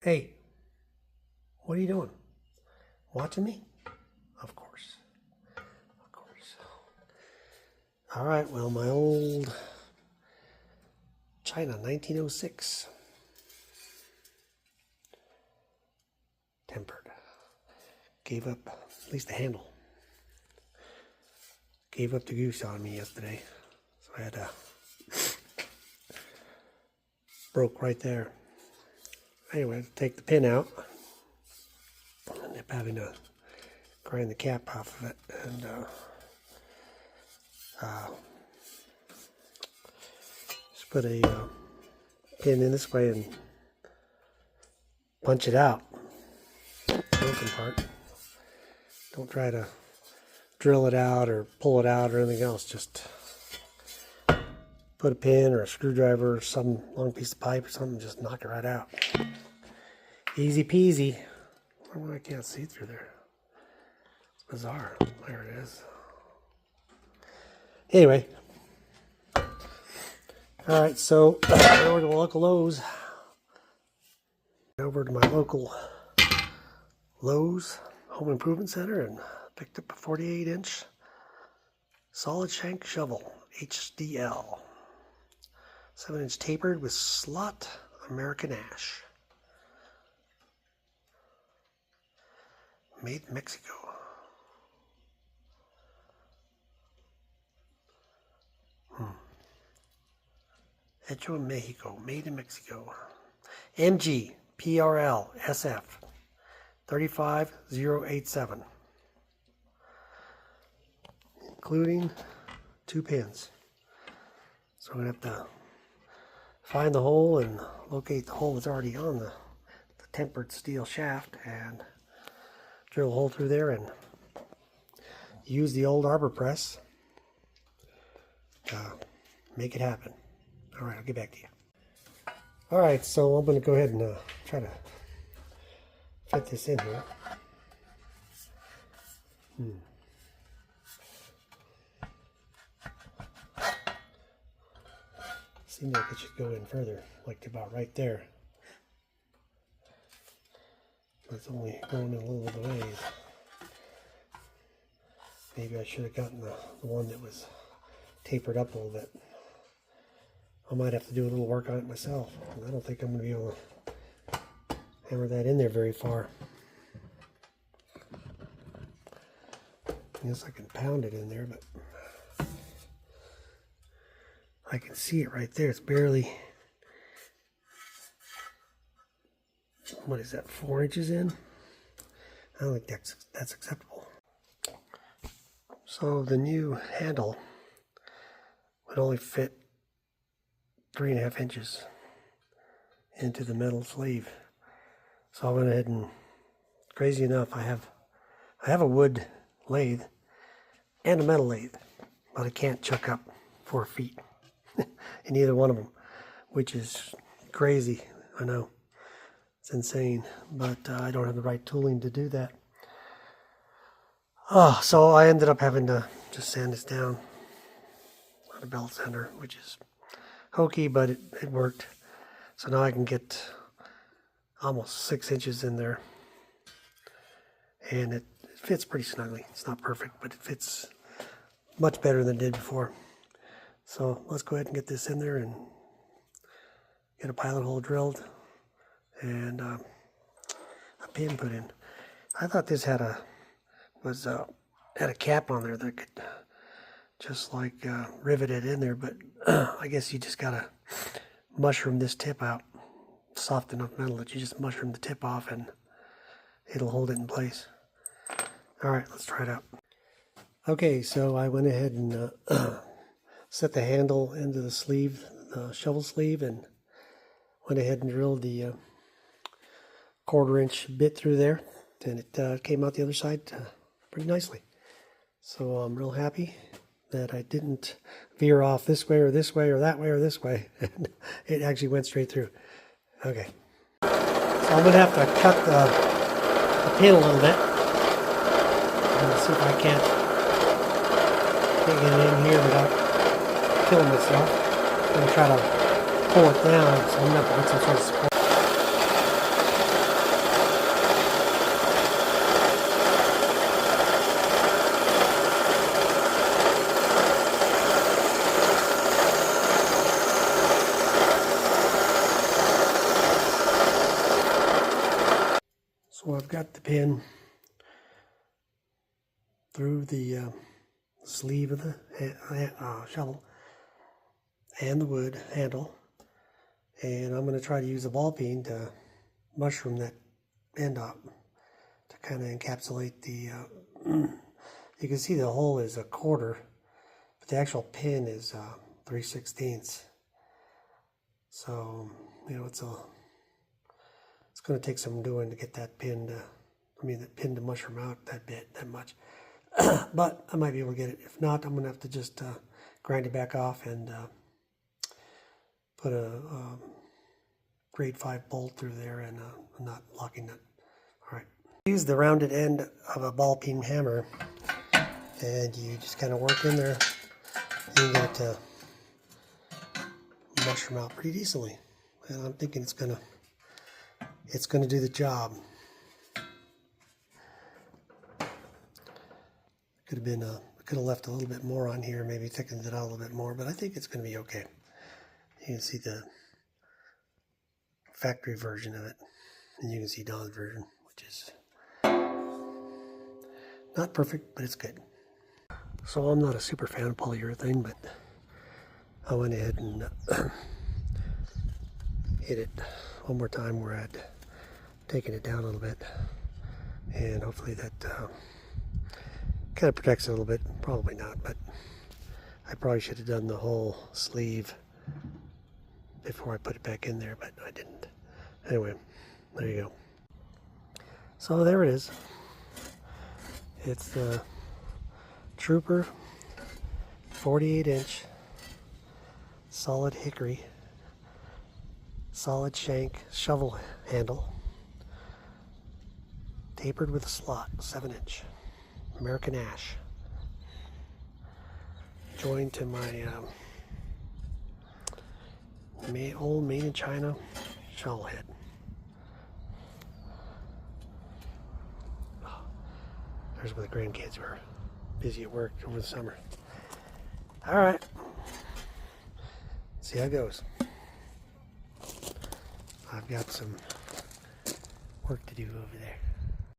Hey, what are you doing? Watching me? Of course. Of course. All right, well, my old China 1906 tempered. Gave up, at least the handle. Gave up the goose on me yesterday. So I had to, broke right there. Anyway, I had to take the pin out. I ended up having to grind the cap off of it and just put a pin in this way and punch it out. Broken part. Don't try to drill it out or pull it out or anything else. Just put a pin or a screwdriver or some long piece of pipe or something, just knock it right out. Easy peasy. I can't see through there. It's bizarre. There it is. Anyway. Alright, so over to the local Lowe's. Over to my local Lowe's Home Improvement Center and picked up a 48-inch solid shank shovel, HDL. 7-inch tapered with slot American ash. Made in Mexico. Hecho en Mexico. Made in Mexico. MG PRL SF 35087. Including 2 pins. So I'm going to have to find the hole and locate the hole that's already on the tempered steel shaft and drill a hole through there and use the old arbor press to make it happen. Alright, I'll get back to you. Alright, so I'm going to go ahead and try to fit this in here. Seems like it should go in further, like about right there. But it's only going in a little bit of ways. Maybe I should have gotten the one that was tapered up a little bit. I might have to do a little work on it myself. I don't think I'm going to be able to hammer that in there very far. I guess I can pound it in there, but I can see it right there. It's barely, what is that, 4 inches in? I don't think that's acceptable. So the new handle would only fit 3.5 inches into the metal sleeve. So I went ahead and, crazy enough, I have a wood lathe and a metal lathe, but I can't chuck up 4 feet in either one of them, which is crazy. I know it's insane, but I don't have the right tooling to do that. So I ended up having to just sand this down on a belt sander, which is hokey, but it worked. So now I can get almost 6 inches in there, and it fits pretty snugly. It's not perfect, but it fits much better than it did before. So let's go ahead and get this in there and get a pilot hole drilled and a pin put in. I thought this had a cap on there that could just like rivet it in there, but I guess you just gotta mushroom this tip out. Soft enough metal that you just mushroom the tip off and it'll hold it in place. Alright, let's try it out. Okay, so I went ahead and set the handle into the sleeve, the shovel sleeve, and went ahead and drilled the 1/4-inch bit through there, and it came out the other side pretty nicely. So I'm real happy that I didn't veer off this way or this way or that way or this way. It actually went straight through. Okay. So I'm going to have to cut the pin a little bit. And see if I can't get it in here without killing myself. I'm going to try to pull it down, so I'm going to have to get some sort of support. So I've got the pin through the sleeve of the shovel and the wood handle, and I'm going to try to use a ball peen to mushroom that end up to kind of encapsulate the you can see the hole is a quarter, but the actual pin is 3/16. So it's going to take some doing to get that pin to the mushroom out that much. But I might be able to get it. If not, I'm going to have to just grind it back off and put a grade 5 bolt through there and a nut, locking nut. All right. Use the rounded end of a ball peen hammer, and you just kind of work in there. You can get it to mushroom out pretty decently, and I'm thinking it's gonna do the job. Could have left a little bit more on here, maybe thickened it out a little bit more, but I think it's going to be okay. You can see the factory version of it, and you can see Don's version, which is not perfect, but it's good. So I'm not a super fan of polyurethane, but I went ahead and hit it one more time where I'd taken it down a little bit, and hopefully that kind of protects it a little bit. Probably not, but I probably should have done the whole sleeve before I put it back in there, but I didn't. Anyway, there you go. So there it is. It's the Trooper 48-inch solid hickory, solid shank shovel handle, tapered with a slot, 7-inch. American ash, joined to my old made in China shovel head. There's where the grandkids were busy at work over the summer. All right, see how it goes. I've got some work to do over there.